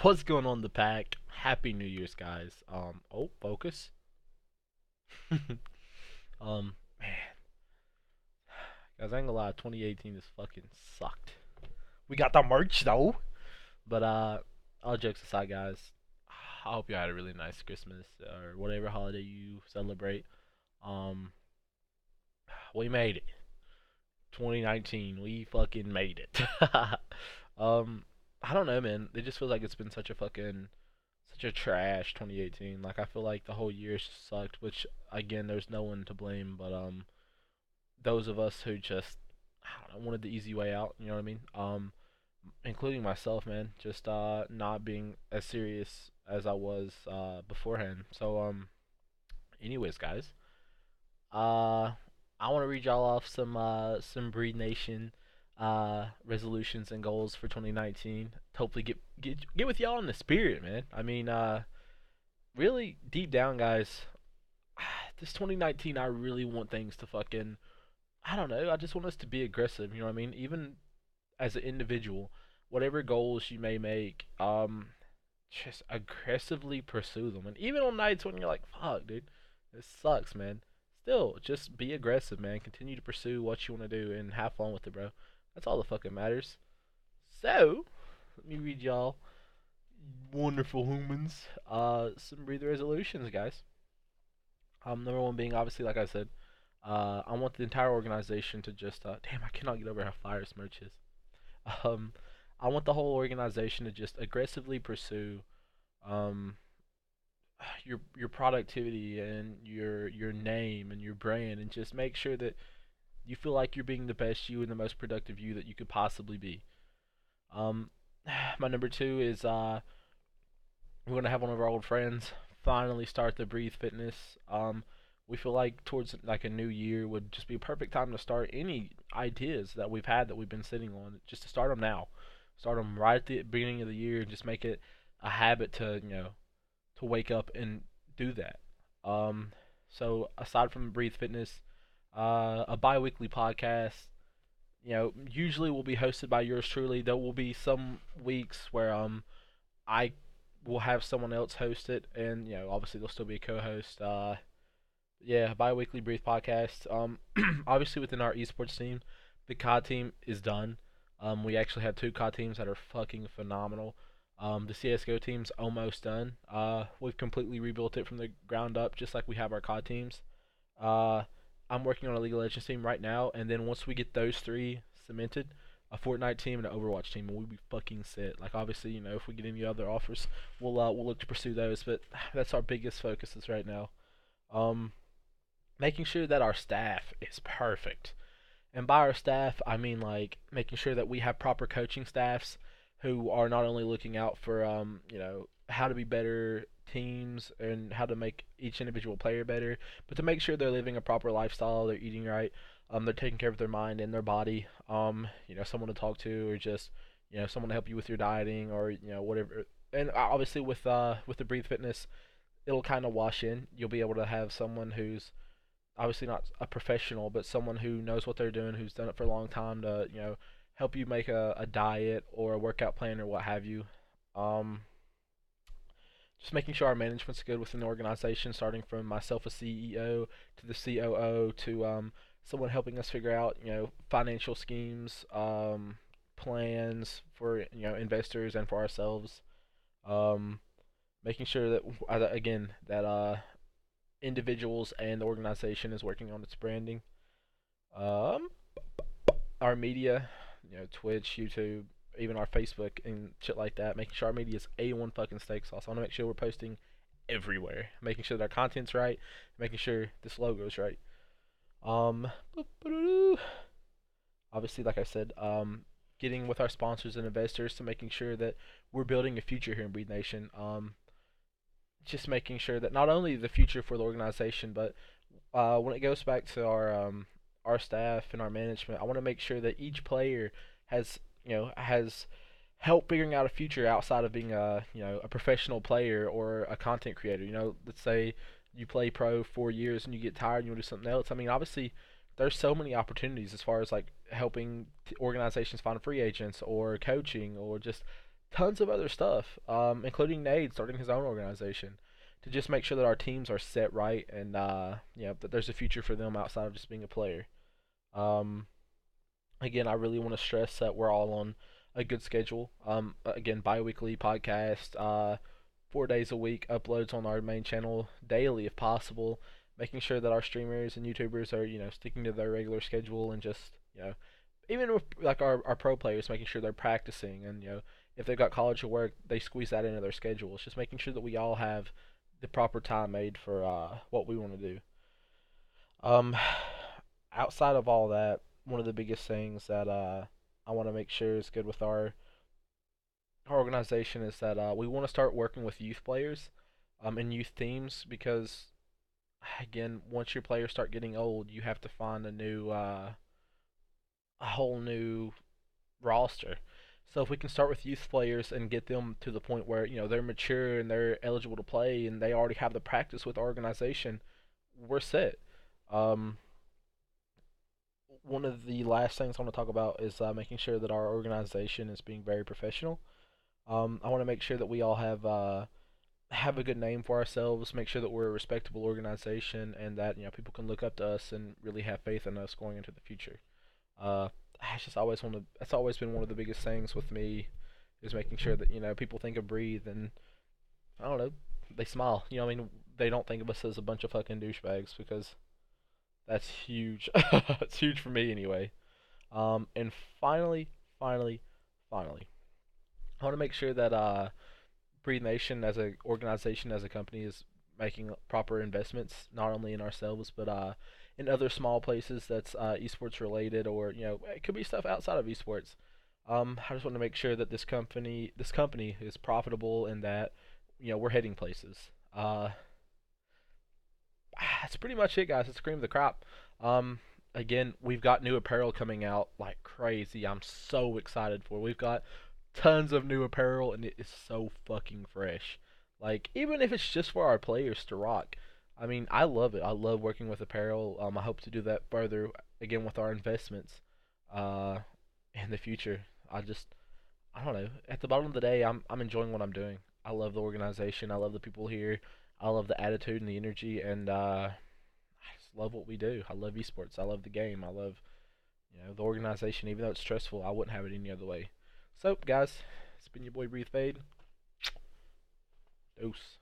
What's going on, the pack? Happy New Year's, guys. Oh, focus. Man, guys, I ain't gonna lie, 2018 is fucking sucked. We got the merch though, but all jokes aside, guys, I hope you had a really nice Christmas or whatever holiday you celebrate. Um, we made it. 2019, we fucking made it. um, I don't know, man. It just feels like it's been such a trash 2018. Like I feel like the whole year just sucked. Which again, there's no one to blame, but those of us who just I don't know, wanted the easy way out. You know what I mean? Including myself, man. Just not being as serious as I was beforehand. So anyways, guys, uh, I want to read y'all off some Breed Nation resolutions and goals for 2019. Hopefully get with y'all in the spirit, man. I mean, really deep down, guys, this 2019, I really want things to fucking. I don't know. I just want us to be aggressive. You know what I mean? Even as an individual, whatever goals you may make, just aggressively pursue them. And even on nights when you're like, "Fuck, dude, this sucks, man." Still, just be aggressive, man. Continue to pursue what you want to do and have fun with it, bro. That's all that fucking matters. So, let me read y'all wonderful humans. Some breather resolutions, guys. Number one being obviously, like I said, I want the entire organization to just damn, I cannot get over how fire Smirch is. Um, I want the whole organization to just aggressively pursue um your productivity and your name and your brand, and just make sure that you feel like you're being the best you and the most productive you that you could possibly be. Um, my number two is we're gonna have one of our old friends finally start the Breathe Fitness. We feel like towards like a new year would just be a perfect time to start any ideas that we've had that we've been sitting on. Just to start them now, start them right at the beginning of the year, and just make it a habit to to wake up and do that. Um, so aside from Breathe Fitness, a bi-weekly podcast. Usually will be hosted by yours truly. There will be some weeks where I will have someone else host it, and obviously there'll still be a co-host. Yeah, bi-weekly brief podcast. Obviously within our esports team, the COD team is done. We actually have two COD teams that are fucking phenomenal. The CS:GO team's almost done. We've completely rebuilt it from the ground up, just like we have our COD teams. Uh, I'm working on a League of Legends team right now, and then once we get those three cemented, a Fortnite team and an Overwatch team, and we'll be fucking set. Like obviously, if we get any other offers, we'll look to pursue those. But that's our biggest focuses right now. Um, Making sure that our staff is perfect. And by our staff, I mean like making sure that we have proper coaching staffs who are not only looking out for how to be better teams and how to make each individual player better, but to make sure they're living a proper lifestyle, they're eating right, they're taking care of their mind and their body. Someone to talk to, or just someone to help you with your dieting, or whatever. And obviously with the Breathe Fitness, it'll kind of wash in. You'll be able to have someone who's obviously not a professional, but someone who knows what they're doing, who's done it for a long time, to help you make a diet or a workout plan or what have you. Um, just making sure our management's good within the organization, starting from myself as CEO to the COO to someone helping us figure out financial schemes, plans for investors and for ourselves. Um, Making sure that again that individuals and the organization is working on its branding. Um, our media, Twitch, YouTube, even our Facebook and shit like that, making sure our media is A1 fucking steak sauce. I want to make sure we're posting everywhere, making sure that our content's right, making sure this logo's right. Um, Obviously, like I said, getting with our sponsors and investors to making sure that we're building a future here in Breed Nation. Just making sure that not only the future for the organization, but when it goes back to our staff and our management, I want to make sure that each player has help figuring out a future outside of being a professional player or a content creator. Let's say you play pro 4 years and you get tired and you want to do something else. I mean, obviously, there's so many opportunities as far as like helping organizations find free agents or coaching or just tons of other stuff, including Nate starting his own organization to just make sure that our teams are set right and that there's a future for them outside of just being a player. Um, Again, I really want to stress that we're all on a good schedule. Again, bi-weekly podcast, 4 days a week, uploads on our main channel daily if possible, making sure that our streamers and YouTubers are, sticking to their regular schedule and just, even with like our pro players, making sure they're practicing and, if they've got college or work, they squeeze that into their schedule. It's just making sure that we all have the proper time made for what we want to do. Um, Outside of all that, one of the biggest things that I want to make sure is good with our organization is that we want to start working with youth players and youth teams because again, once your players start getting old, you have to find a whole new roster. So if we can start with youth players and get them to the point where they're mature and they're eligible to play and they already have the practice with our organization, we're set. Um, One of the last things I want to talk about is making sure that our organization is being very professional. I want to make sure that we all have a good name for ourselves, make sure that we're a respectable organization, and that people can look up to us and really have faith in us going into the future. Uh, I just always want to. That's always been one of the biggest things with me, is making sure that people think of Breathe and I don't know, they smile. I mean, they don't think of us as a bunch of fucking douchebags because that's huge. It's huge for me anyway. And finally, finally, finally, I want to make sure that Breathe Nation as a organization, as a company, is making proper investments not only in ourselves but in other small places that's esports related, or it could be stuff outside of esports. I just want to make sure that this company is profitable and that we're heading places. Uh, that's pretty much it, guys. It's cream of the crop. Um, Again, we've got new apparel coming out like crazy. I'm so excited for. We've got tons of new apparel, and it is so fucking fresh. Like even if it's just for our players to rock. I mean, I love it. I love working with apparel. I hope to do that further again with our investments, uh, in the future. I don't know. At the bottom of the day, I'm enjoying what I'm doing. I love the organization. I love the people here. I love the attitude and the energy, and I just love what we do. I love esports. I love the game. I love the organization. Even though it's stressful, I wouldn't have it any other way. So, guys, it's been your boy Breathe Fade. Dose.